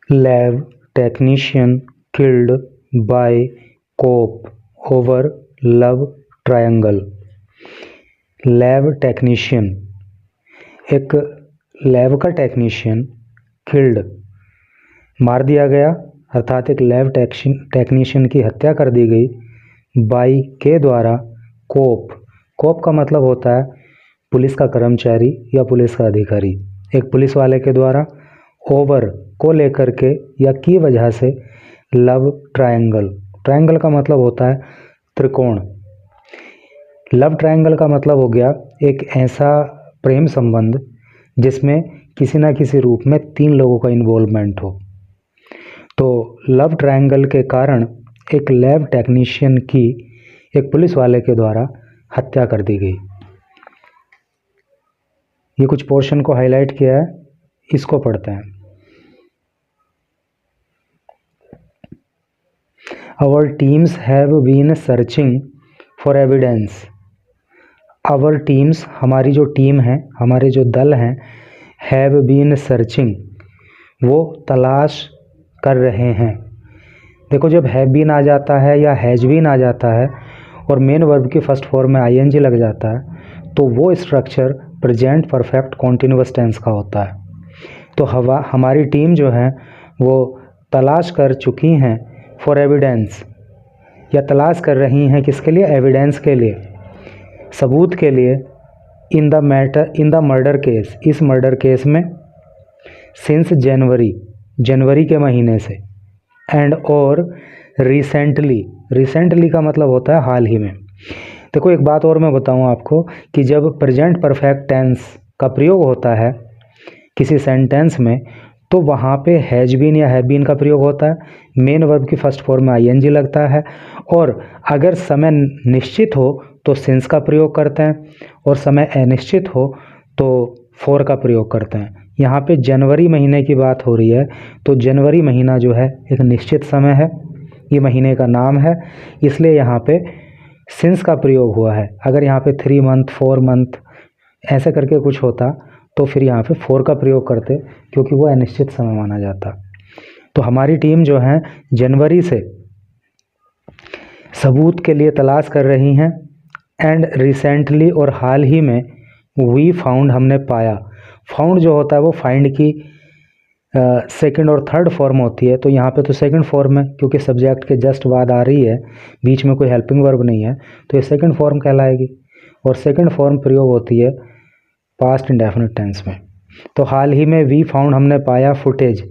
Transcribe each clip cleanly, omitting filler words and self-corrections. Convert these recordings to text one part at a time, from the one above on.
lab technician killed by cop over love triangle। Lab technician, एक lab का technician killed मार दिया गया, अर्थात एक लैब टेक्नीशियन की हत्या कर दी गई बाई के द्वारा कोप। कोप का मतलब होता है पुलिस का कर्मचारी या पुलिस का अधिकारी। एक पुलिस वाले के द्वारा ओवर को लेकर के या की वजह से लव ट्रायंगल। ट्रायंगल का मतलब होता है त्रिकोण। लव ट्रायंगल का मतलब हो गया एक ऐसा प्रेम संबंध जिसमें किसी ना किसी रूप में 3 लोगों का इन्वॉल्वमेंट हो। तो लव ट्रायंगल के कारण एक लैब टेक्नीशियन की एक पुलिस वाले के द्वारा हत्या कर दी गई। ये कुछ पोर्शन को हाईलाइट किया है, इसको पढ़ते हैं। Our teams have been searching for evidence। Our teams, हमारी जो टीम है, हमारे जो दल हैं, have been searching, वो तलाश कर रहे हैं। देखो जब have been आ जाता है या has been आ जाता है और मेन वर्ब की फर्स्ट फॉर्म में ing लग जाता है तो वो structure present perfect continuous tense का होता है। तो हमारी टीम जो है वो तलाश कर चुकी हैं फॉर एविडेंस, या तलाश कर रही हैं किसके लिए? एविडेंस के लिए, सबूत के लिए। इन द मर्डर केस, इस मर्डर केस में सिंस जनवरी के महीने से, एंड और रिसेंटली का मतलब होता है हाल ही में। देखो एक बात और मैं बताऊं आपको कि जब प्रेजेंट परफेक्ट टेंस का प्रयोग होता है किसी सेंटेंस में तो वहाँ पे हैज बीन या हैव बीन का प्रयोग होता है। मेन वर्ब की फर्स्ट फॉर्म में आईएनजी लगता है, और अगर समय निश्चित हो तो सिंस का प्रयोग करते हैं, और समय अनिश्चित हो तो फॉर का प्रयोग करते हैं। यहाँ पे जनवरी महीने की बात हो रही है तो जनवरी महीना जो है एक निश्चित समय है, ये महीने का नाम है, इसलिए यहाँ पे सिंस का प्रयोग हुआ है। अगर यहाँ पे 3 मंथ 4 मंथ ऐसे करके कुछ होता तो फिर यहाँ पे फॉर का प्रयोग करते, क्योंकि वो अनिश्चित समय माना जाता। तो हमारी टीम जो है जनवरी से सबूत के लिए तलाश कर रही हैं, एंड रिसेंटली और हाल ही में वी फाउंड हमने पाया। फाउंड जो होता है वो फाइंड की सेकंड और थर्ड फॉर्म होती है, तो यहाँ पे तो सेकंड फॉर्म है क्योंकि सब्जेक्ट के जस्ट बाद आ रही है, बीच में कोई हेल्पिंग वर्ब नहीं है, तो ये सेकंड फॉर्म कहलाएगी। और सेकंड फॉर्म प्रयोग होती है पास्ट इंडेफिनिट टेंस में। तो हाल ही में वी फाउंड हमने पाया फुटेज,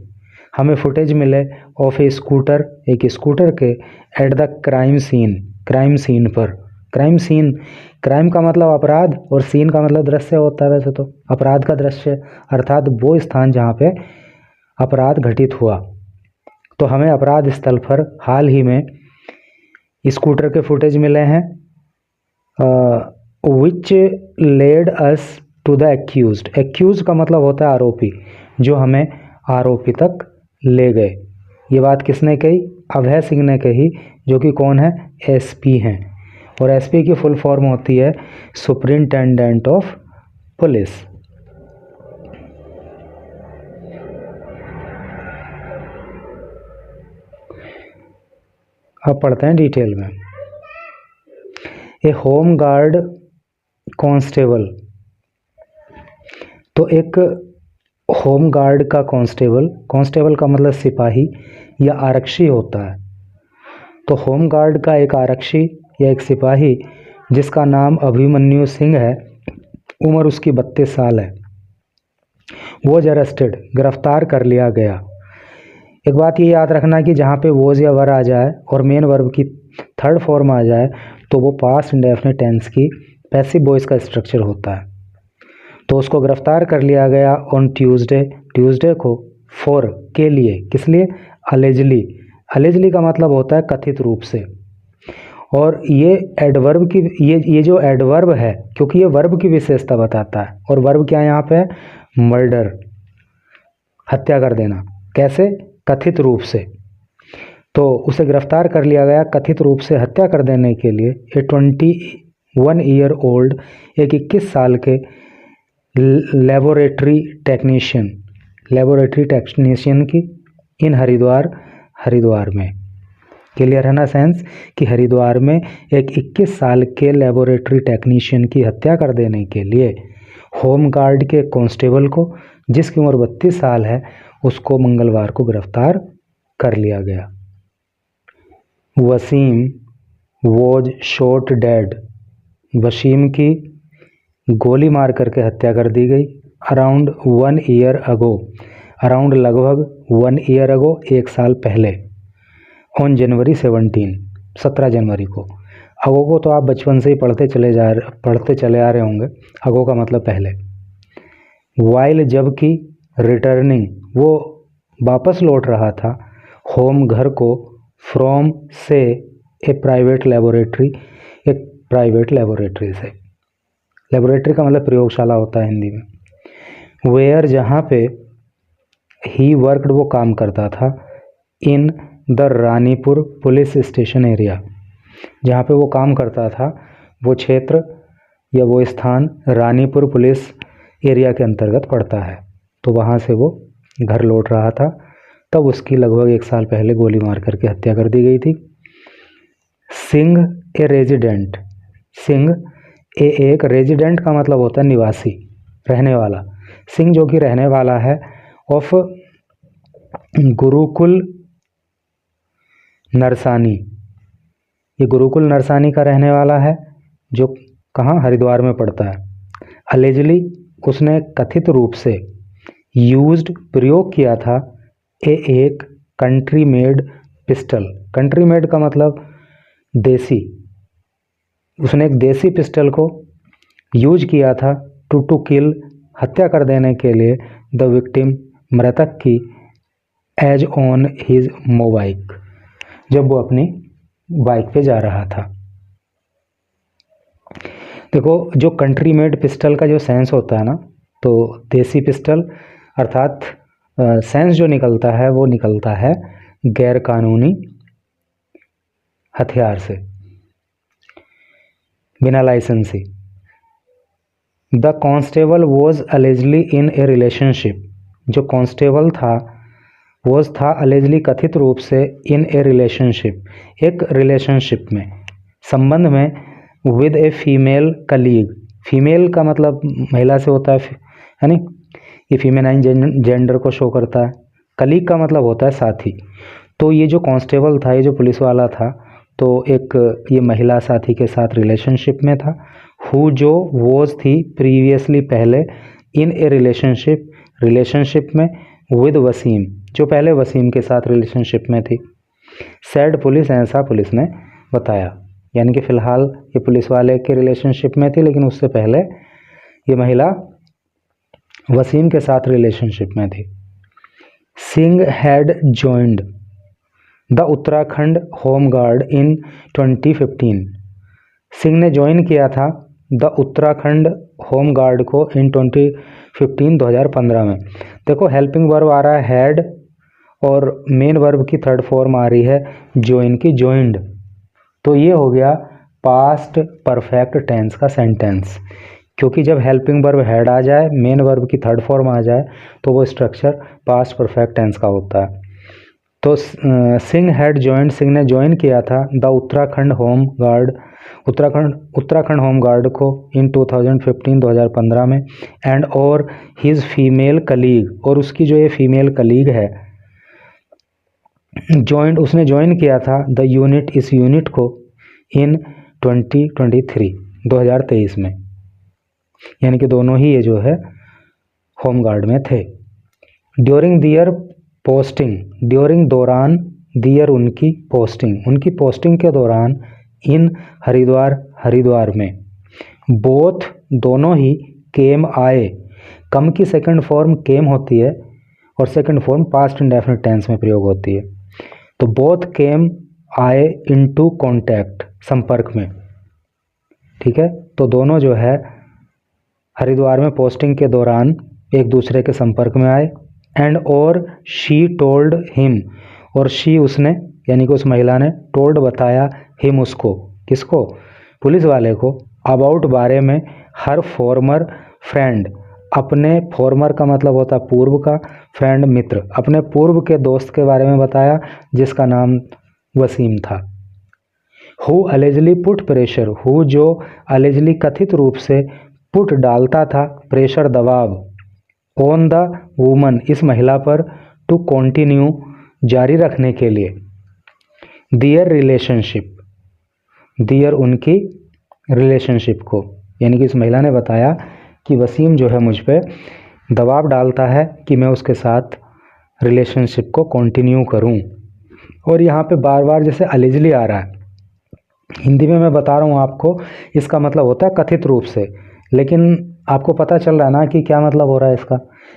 हमें फुटेज मिले ऑफ ए स्कूटर, एक स्कूटर के, एट द क्राइम सीन पर। क्राइम सीन, क्राइम का मतलब अपराध और सीन का मतलब दृश्य होता है। वैसे तो अपराध का दृश्य अर्थात वो स्थान जहाँ पे अपराध घटित हुआ। तो हमें अपराध स्थल पर हाल ही में स्कूटर के फुटेज मिले हैं, which led us to the accused. Accuse का मतलब होता है आरोपी, जो हमें आरोपी तक ले गए। ये बात किसने कही? अभय सिंह ने कही, जो कि कौन है? एसपी हैं, और एसपी की फुल फॉर्म होती है सुपरिंटेंडेंट ऑफ पुलिस। अब पढ़ते हैं डिटेल में। ए होम गार्ड कांस्टेबल, तो एक होम गार्ड का कांस्टेबल का मतलब सिपाही या आरक्षी होता है। तो होम गार्ड का एक आरक्षी या एक सिपाही जिसका नाम अभिमन्यु सिंह है, उम्र उसकी 32 साल है, वो अरेस्टेड, गिरफ्तार कर लिया गया। एक बात ये याद रखना कि जहाँ पे वोज या वर आ जाए और मेन वर्ब की थर्ड फॉर्म आ जाए तो वो पास्ट इंडेफिनिट टेंस की पैसिव वॉइस का स्ट्रक्चर होता है। तो उसको गिरफ्तार कर लिया गया ऑन ट्यूसडे को, फॉर के लिए, किस लिए? अलेजली का मतलब होता है कथित रूप से। और ये एडवर्ब की ये जो एडवर्ब है, क्योंकि ये वर्ब की विशेषता बताता है, और वर्ब क्या यहाँ पे है? मर्डर, हत्या कर देना। कैसे? कथित रूप से। तो उसे गिरफ्तार कर लिया गया कथित रूप से हत्या कर देने के लिए। ए 21 ईयर ओल्ड, एक 21 साल के लेबोरेटरी टेक्नीशियन की इन हरिद्वार, हरिद्वार में। क्लियर है ना सेंस कि हरिद्वार में एक 21 साल के लेबोरेटरी टेक्नीशियन की हत्या कर देने के लिए होमगार्ड के कांस्टेबल को, जिसकी उम्र 32 साल है, उसको मंगलवार को गिरफ्तार कर लिया गया। Wasim was shot dead, Wasim की गोली मार करके हत्या कर दी गई। अराउंड 1 ईयर अगो, अराउंड लगभग 1 ईयर अगो, 1 साल पहले। ऑन जनवरी 17 जनवरी को। अगो को तो आप बचपन से ही पढ़ते चले आ रहे होंगे। अगो का मतलब पहले। वाइल, जबकि रिटर्निंग, वो वापस लौट रहा था, होम, घर को, फ्रॉम, से, ए प्राइवेट लेबोरेटरी, एक प्राइवेट लेबोरेटरी से। लेबोरेटरी का मतलब प्रयोगशाला होता है हिंदी में। वेयर, जहाँ पे, ही वर्कड, वो काम करता था, in the Ranipur police station area, जहाँ पे वो काम करता था वो क्षेत्र या वो स्थान रानीपुर पुलिस एरिया के अंतर्गत पड़ता है। तो वहाँ से वो घर लौट रहा था, तब उसकी लगभग 1 साल पहले गोली मार करके हत्या कर दी गई थी। सिंह, ए रेजिडेंट, सिंह एक रेजिडेंट का मतलब होता है निवासी, रहने वाला। सिंह जो कि रहने वाला है ऑफ गुरुकुल नरसानी, ये गुरुकुल नरसानी का रहने वाला है, जो कहाँ, हरिद्वार में पड़ता है। अलेजली, उसने कथित रूप से यूज्ड, प्रयोग किया था, एक country made pistol. Country made का मतलब देसी, उसने एक देसी पिस्टल को यूज किया था टू किल, हत्या कर देने के लिए, द विक्टिम, मृतक की, एज ऑन हिज मोबाइक, जब वो अपनी बाइक पे जा रहा था। देखो, जो कंट्री मेड पिस्टल का जो सेंस होता है ना, तो देसी पिस्टल अर्थात सेंस जो निकलता है वो निकलता है गैर कानूनी हथियार से, बिना लाइसेंसी। The constable was allegedly in A relationship, जो कांस्टेबल था वॉज था अलेजली कथित रूप से इन ए रिलेशनशिप, एक रिलेशनशिप में, संबंध में, with a female colleague. Female का मतलब महिला से होता है नहीं, ये फीमेनाइन जेंडर को शो करता है। कलीग का मतलब होता है साथी। तो ये जो कांस्टेबल था, ये जो पुलिस वाला था, तो एक ये महिला साथी के साथ रिलेशनशिप में था। हु, जो, वॉज थी, प्रीवियसली, पहले, इन ए रिलेशनशिप, रिलेशनशिप में, विद वसीम, जो पहले वसीम के साथ रिलेशनशिप में थी। सैड पुलिस, ऐसा पुलिस ने बताया, यानी कि फ़िलहाल ये पुलिस वाले के रिलेशनशिप में थी, लेकिन उससे पहले ये महिला वसीम के साथ रिलेशनशिप में थी। Singh had joined the Uttarakhand home guard in 2015, Singh ने ज्वाइन किया था द उत्तराखंड होम गार्ड को इन 2015 में। देखो, हेल्पिंग वर्ब आ रहा है हैड, और मेन वर्ब की थर्ड फॉर्म आ रही है ज्वाइन की, ज्वाइंड। तो ये हो गया पास्ट परफेक्ट टेंस का सेंटेंस, क्योंकि जब हेल्पिंग वर्ब हैड आ जाए, मेन वर्ब की थर्ड फॉर्म आ जाए, तो वो स्ट्रक्चर पास्ट परफेक्ट टेंस का होता है। तो सिंह हैड जॉइंड, सिंह ने ज्वाइन किया था the Uttarakhand home guard, Uttarakhand home guard को इन 2015 में, एंड और हिज फीमेल कलीग, और उसकी जो ये फीमेल कलीग है, जॉइंड, उसने ज्वाइन किया था द यूनिट, इस यूनिट को, इन 2023 में, यानी कि दोनों ही ये जो है होम गार्ड में थे। ड्यूरिंग दियर पोस्टिंग, ड्यूरिंग, दौरान, दियर, उनकी, पोस्टिंग, उनकी पोस्टिंग के दौरान, इन, हरिद्वार, हरिद्वार में, बोथ, दोनों ही, केम, आए, कम की सेकंड फॉर्म केम होती है और second form past indefinite tense में प्रयोग होती है। तो बोथ केम, आए, इनटू कॉन्टैक्ट, संपर्क में, ठीक है। तो दोनों जो है हरिद्वार में पोस्टिंग के दौरान एक दूसरे के संपर्क में आए। एंड और शी टोल्ड हिम, और शी, उसने, यानी कि उस महिला ने, टोल्ड, बताया, हिम, उसको, किसको, पुलिस वाले को, अबाउट, बारे में, हर फॉर्मर फ्रेंड, अपने फॉर्मर का मतलब होता है पूर्व का, फ्रेंड मित्र, अपने पूर्व के दोस्त के बारे में बताया जिसका नाम वसीम था। Who allegedly put pressure, who जो अलेजली कथित रूप से पुट डालता था, प्रेशर दबाव, ऑन द वुमन इस महिला पर, टू कंटिन्यू जारी रखने के लिए, दियर रिलेशनशिप, दियर उनकी रिलेशनशिप को, यानी कि इस महिला ने बताया कि वसीम जो है मुझ पे दबाव डालता है कि मैं उसके साथ रिलेशनशिप को कंटिन्यू करूं। और यहाँ पे बार बार जैसे अलेजली आ रहा है, हिंदी में मैं बता रहा हूँ आपको, इसका मतलब होता है कथित रूप से, लेकिन आपको पता चल रहा है ना कि क्या मतलब हो रहा है इसका।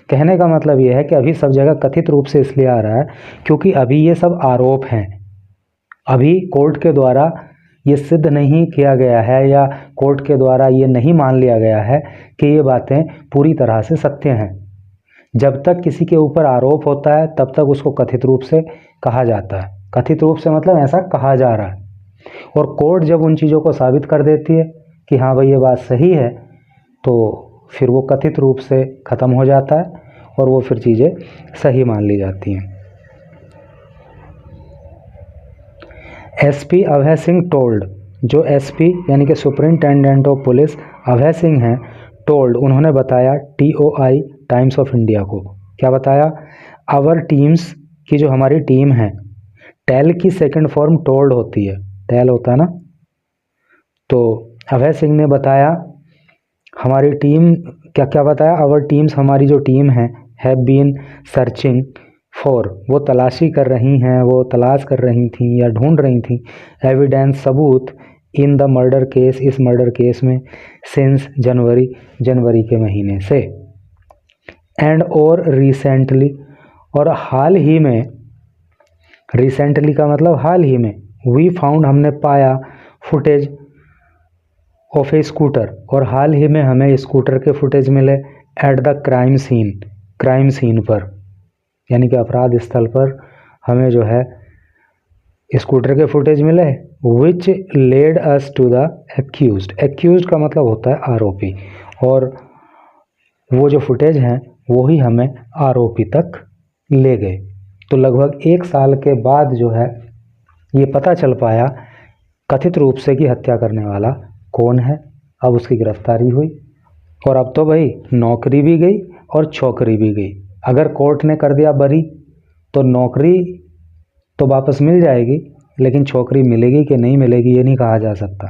कहने का मतलब ये है कि अभी सब जगह कथित रूप से इसलिए आ रहा है क्योंकि अभी ये सब आरोप हैं, अभी कोर्ट के द्वारा ये सिद्ध नहीं किया गया है या कोर्ट के द्वारा ये नहीं मान लिया गया है कि ये बातें पूरी तरह से सत्य हैं। जब तक किसी के ऊपर आरोप होता है तब तक उसको कथित रूप से कहा जाता है। कथित रूप से मतलब ऐसा कहा जा रहा है, और कोर्ट जब उन चीज़ों को साबित कर देती है कि हाँ भाई ये बात सही है, तो फिर वो कथित रूप से ख़त्म हो जाता है और वो फिर चीज़ें सही मान ली जाती हैं। एसपी अभय सिंह टोल्ड, जो एसपी यानी कि superintendent of police Abhay Singh हैं, टोल्ड उन्होंने बताया TOI टाइम्स ऑफ इंडिया को, क्या बताया, आवर टीम्स की जो हमारी टीम है, टेल की सेकंड फॉर्म टोल्ड होती है, टेल होता है ना, तो अभय सिंह ने बताया हमारी टीम क्या क्या बताया, आवर टीम्स हमारी जो टीम है, हैव बीन सर्चिंग फॉर, वो तलाशी कर रही हैं, वो तलाश कर रही थी या ढूंढ रही थी, एविडेंस सबूत, इन द मर्डर केस इस मर्डर केस में, सिंस जनवरी के महीने से, एंड और रिसेंटली और हाल ही में, रिसेंटली का मतलब हाल ही में, वी फाउंड हमने पाया, फुटेज ऑफ ए स्कूटर, और हाल ही में हमें स्कूटर के फुटेज मिले, एट द क्राइम सीन पर, यानी कि अपराध स्थल पर हमें जो है स्कूटर के फुटेज मिले, which led us to the accused, accused का मतलब होता है आरोपी, और वो जो फुटेज हैं वो ही हमें आरोपी तक ले गए। तो लगभग 1 साल के बाद जो है ये पता चल पाया कथित रूप से कि हत्या करने वाला कौन है। अब उसकी गिरफ्तारी हुई और अब तो भाई नौकरी भी गई और छोकरी भी गई। अगर कोर्ट ने कर दिया बरी तो नौकरी तो वापस मिल जाएगी, लेकिन छोकरी मिलेगी कि नहीं मिलेगी ये नहीं कहा जा सकता।